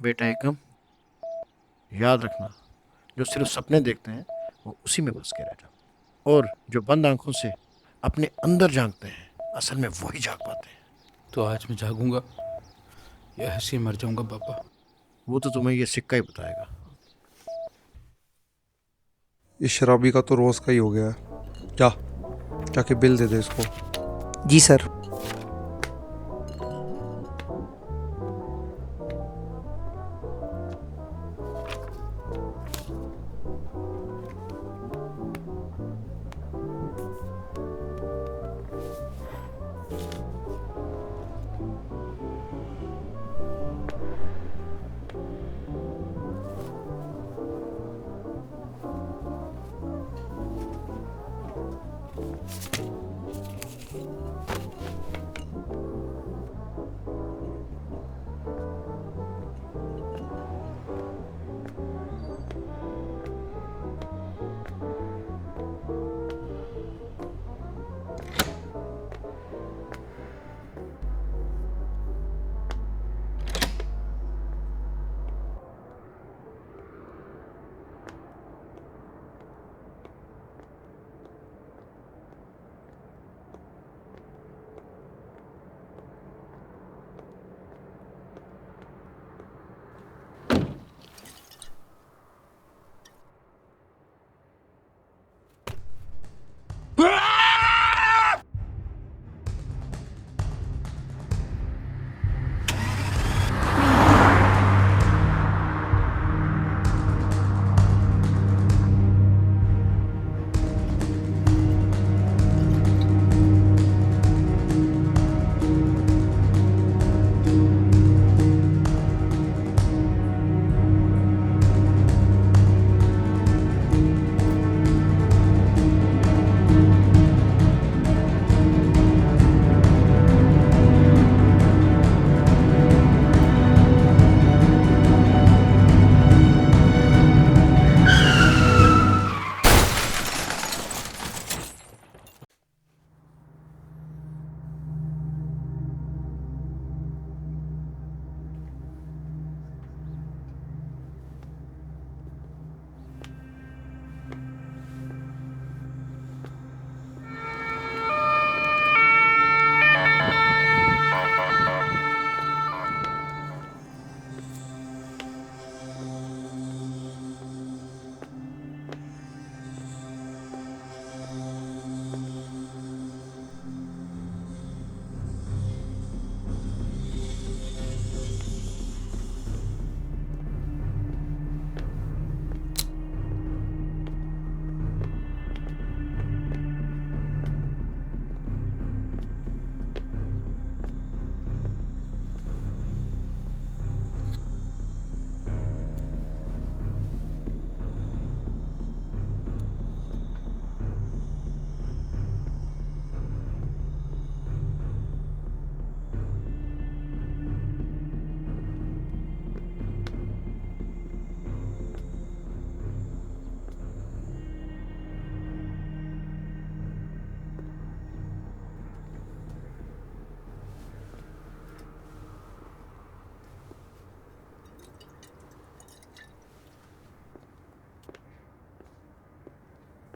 बेटा एकम, याद रखना, जो सिर्फ सपने देखते हैं वो उसी में फंस के रह जाते, और जो बंद आंखों से अपने अंदर झांकते हैं असल में वही जाग पाते हैं। तो आज मैं जागूंगा या ऐसे ही मर जाऊंगा पापा? वो तो तुम्हें ये सिक्का ही बताएगा। इस शराबी का तो रोज का ही हो गया है। जा, जाके बिल दे दे इसको। जी सर।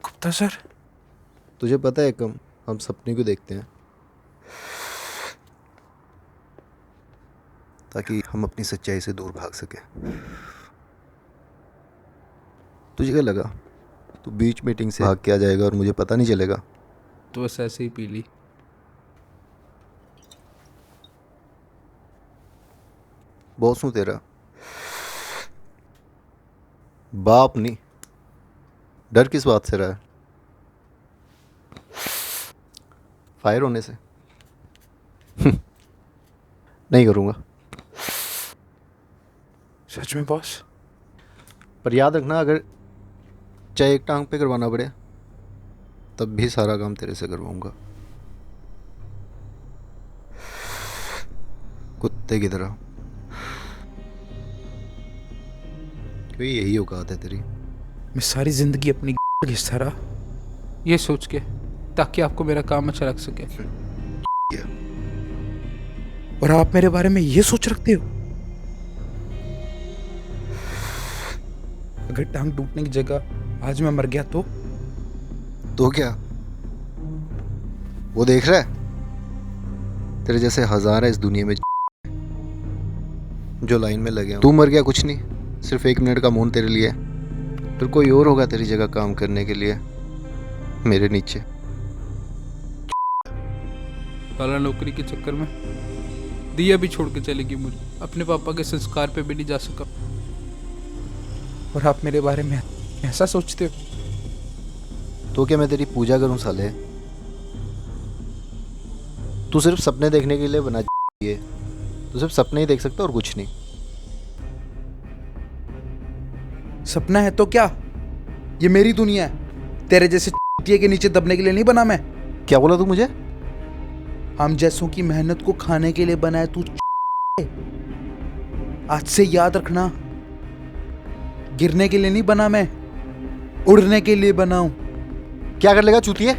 गुप्ता सर। तुझे पता है कम हम सपने क्यों देखते हैं? ताकि हम अपनी सच्चाई से दूर भाग सके। तुझे क्या लगा तू बीच मीटिंग से भाग के आ जाएगा और मुझे पता नहीं चलेगा? तो बस ऐसे ही पी ली। बॉस हूँ तेरा, बाप नहीं। डर किस बात से रहा है? फायर होने से? नहीं करूँगा। सच में बॉस? पर याद रखना, अगर चाहे एक टांग पे करवाना पड़े तब भी सारा काम तेरे से करवाऊंगा, कुत्ते की तरह। क्यों, यही औकात है तेरी? मैं सारी जिंदगी अपनी घिसता रहा ये सोच के ताकि आपको मेरा काम अच्छा लग सके, और आप मेरे बारे में ये सोच रखते हो? अगर टांग टूटने की जगह आज मैं मर गया तो क्या, वो देख रहा है तेरे जैसे हजार है इस दुनिया में जो लाइन में लगे हैं। तू मर गया कुछ नहीं, सिर्फ 1 मिनट का मौन तेरे लिए। फिर कोई और होगा तेरी जगह काम करने के लिए मेरे नीचे। साला नौकरी के चक्कर में दिया भी छोड़ के चलेगी मुझे, अपने पापा के संस्कार पे भी नहीं जा सका। और आप मेरे बारे में ऐसा सोचते हो? तो क्या मैं तेरी पूजा करूं साले? तू सिर्फ सपने देखने के लिए बना है। तू सिर्फ सपने ही देख सकता और कुछ नहीं। सपना है तो क्या, ये मेरी दुनिया है। तेरे जैसे चीटिए के नीचे दबने के लिए नहीं बना मैं। क्या बोला तू मुझे? हम जैसों की मेहनत को खाने के लिए बना है तू। आज से याद रखना, गिरने के लिए नहीं बना मैं, उड़ने के लिए बना हूं। क्या कर लेगा चूतिए?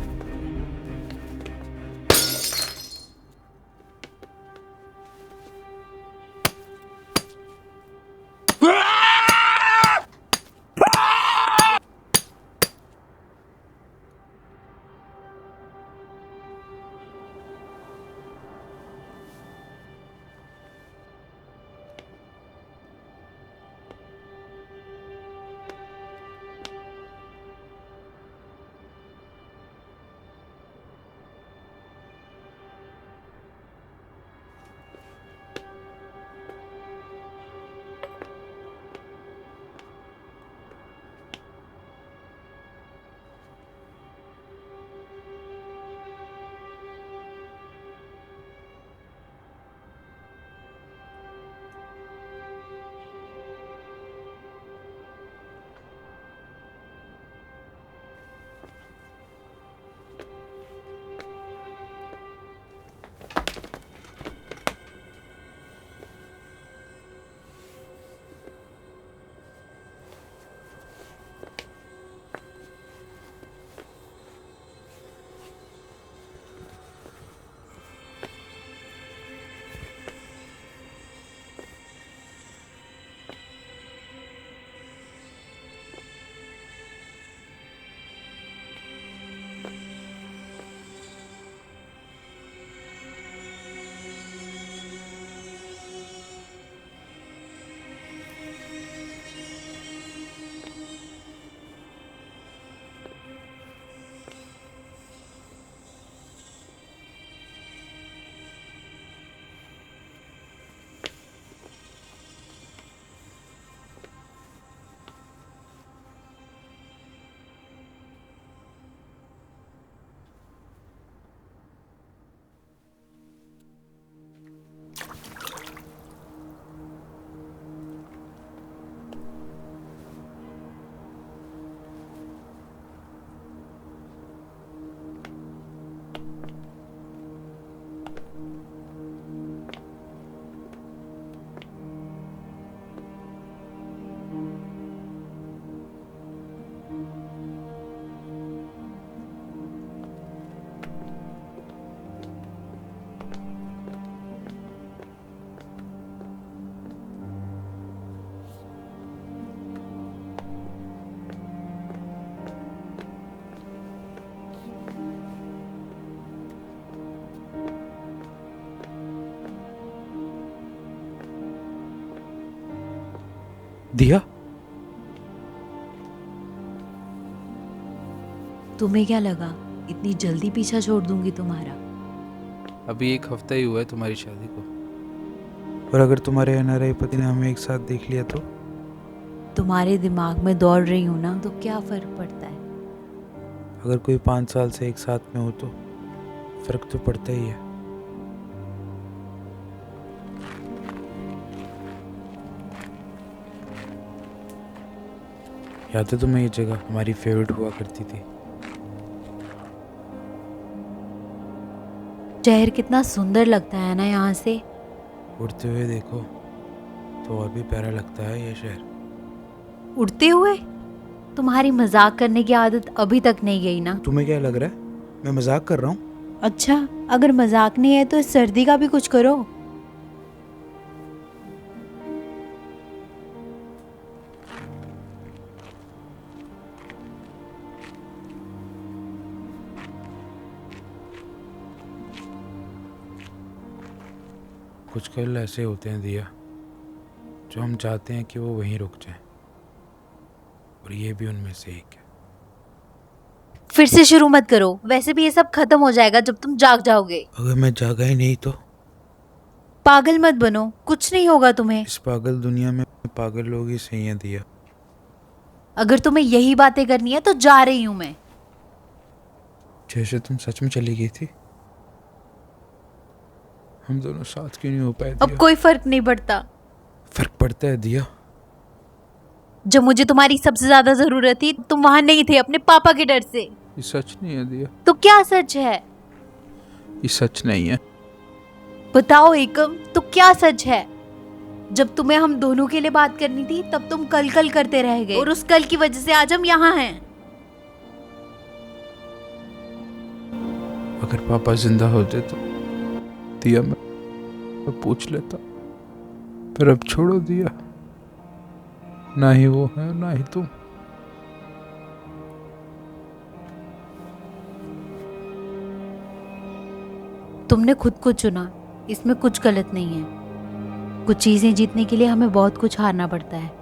दिया, तुम्हें क्या लगा इतनी जल्दी पीछा छोड़ दूंगी तुम्हारा? अभी 1 हफ्ता ही हुआ है तुम्हारी शादी को। और अगर तुम्हारे NRI पति ने हमें एक साथ देख लिया तो? तुम्हारे दिमाग में दौड़ रही हूँ ना, तो क्या फर्क पड़ता है? अगर कोई 5 साल से एक साथ में हो तो फर्क तो पड़ता ही है। याद है तुम्हें ये जगह हमारी फेवरेट हुआ करती थी? शहर कितना सुंदर लगता है ना यहाँ से। उड़ते हुए देखो तो और भी प्यारा लगता है ये शहर। उड़ते हुए? तुम्हारी मजाक करने की आदत अभी तक नहीं गई ना? तुम्हें क्या लग रहा है मैं मजाक कर रहा हूँ? अच्छा, अगर मजाक नहीं है तो इस सर्दी का भी कुछ करो। कुछ कल ऐसे होते हैं दिया, जो हम चाहते हैं कि वो वहीं रुक जाए, और ये भी उनमें से एक है। फिर से शुरू मत करो, वैसे भी ये सब खत्म हो जाएगा जब तुम जाग जाओगे। अगर मैं जागा ही नहीं तो? पागल मत बनो, कुछ नहीं होगा तुम्हें। इस पागल दुनिया में पागल लोग ही सही हैं दिया। अगर तुम्हें यही बातें करनी है तो जा रही हूं मैं। जैसे तुम सच में चली गई थी, हम दोनों साथ क्यों नहीं हो पाए अब दिया? कोई फर्क नहीं पड़ता। फर्क पड़ता है दिया। जब मुझे तुम्हारी सबसे ज्यादा जरूरत थी तुम वहां नहीं थे, अपने पापा के डर से। ये सच नहीं है दिया, तो क्या सच है? ये सच नहीं है। बताओ एकम, तो क्या सच है? जब तुम्हें हम दोनों के लिए बात करनी थी तब तुम कल कल करते रह गए, और उस कल की वजह से आज हम यहाँ हैं। अगर पापा जिंदा होते तो दिया मैं पूछ लेता, पर अब छोड़ो दिया, ना ही वो है ना ही तुम। तुमने खुद को चुना, इसमें कुछ गलत नहीं है। कुछ चीजें जीतने के लिए हमें बहुत कुछ हारना पड़ता है।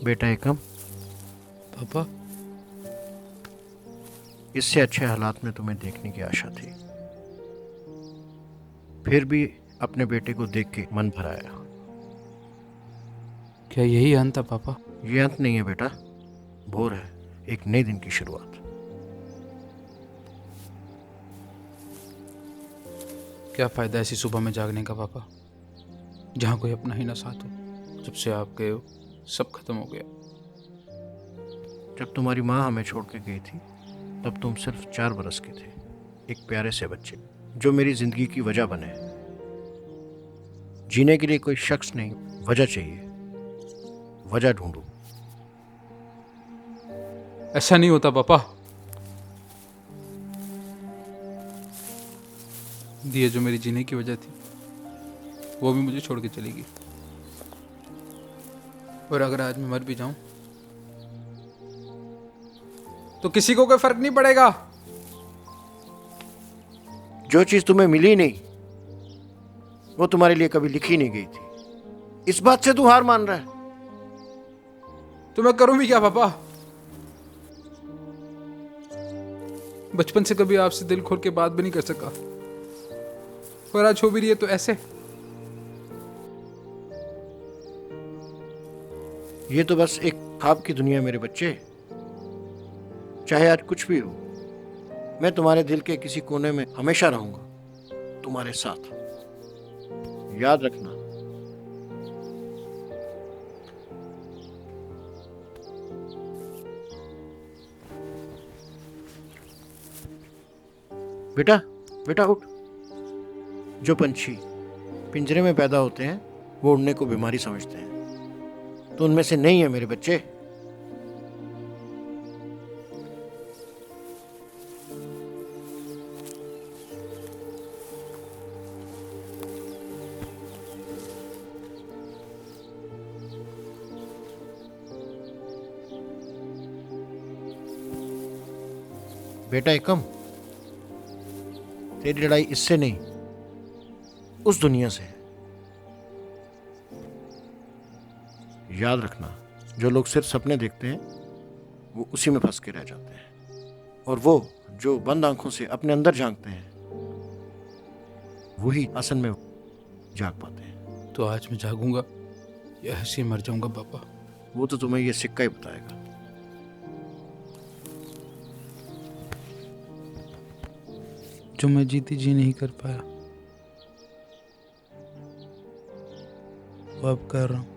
बेटा एकम, पापा, इससे अच्छे हालात में तुम्हें देखने की आशा थी, फिर भी अपने बेटे को देख के मन भर आया। क्या यही अंत था पापा? ये अंत नहीं है बेटा, भोर है, एक नए दिन की शुरुआत। क्या फायदा ऐसी सुबह में जागने का पापा, जहाँ कोई अपना ही ना साथ हो। जब से आप गए हो सब खत्म हो गया। जब तुम्हारी माँ हमें छोड़ के गई थी तब तुम सिर्फ 4 बरस के थे, एक प्यारे से बच्चे जो मेरी जिंदगी की वजह बने। जीने के लिए कोई शख्स नहीं, वजह चाहिए, वजह ढूंढो। ऐसा नहीं होता पापा। दिया जो मेरी जीने की वजह थी वो भी मुझे छोड़ के चली गई, और अगर आज मैं मर भी जाऊं तो किसी को कोई फर्क नहीं पड़ेगा। जो चीज तुम्हें मिली नहीं वो तुम्हारे लिए कभी लिखी नहीं गई थी, इस बात से तू हार मान रहा है। तो मैं करूं भी क्या पापा? बचपन से कभी आपसे दिल खोल के बात भी नहीं कर सका, और आज हो भी रही है तो ऐसे। ये तो बस एक ख्वाब की दुनिया मेरे बच्चे। चाहे आज कुछ भी हो, मैं तुम्हारे दिल के किसी कोने में हमेशा रहूंगा, तुम्हारे साथ। याद रखना। बेटा, बेटा उठ। जो पंछी पिंजरे में पैदा होते हैं वो उड़ने को बीमारी समझते हैं, तो उनमें से नहीं है मेरे बच्चे। बेटा एकम, तेरी लड़ाई इससे नहीं, उस दुनिया से है। याद रखना, जो लोग सिर्फ सपने देखते हैं वो उसी में फंस के रह जाते हैं, और वो जो बंद आंखों से अपने अंदर झांकते हैं वही असल में जाग पाते हैं। तो आज मैं जागूंगा या ऐसे ही मर जाऊंगा पापा? वो तो तुम्हें ये सिक्का ही बताएगा। जो मैं जीती जी नहीं कर पाया वो अब कर रहा हूँ।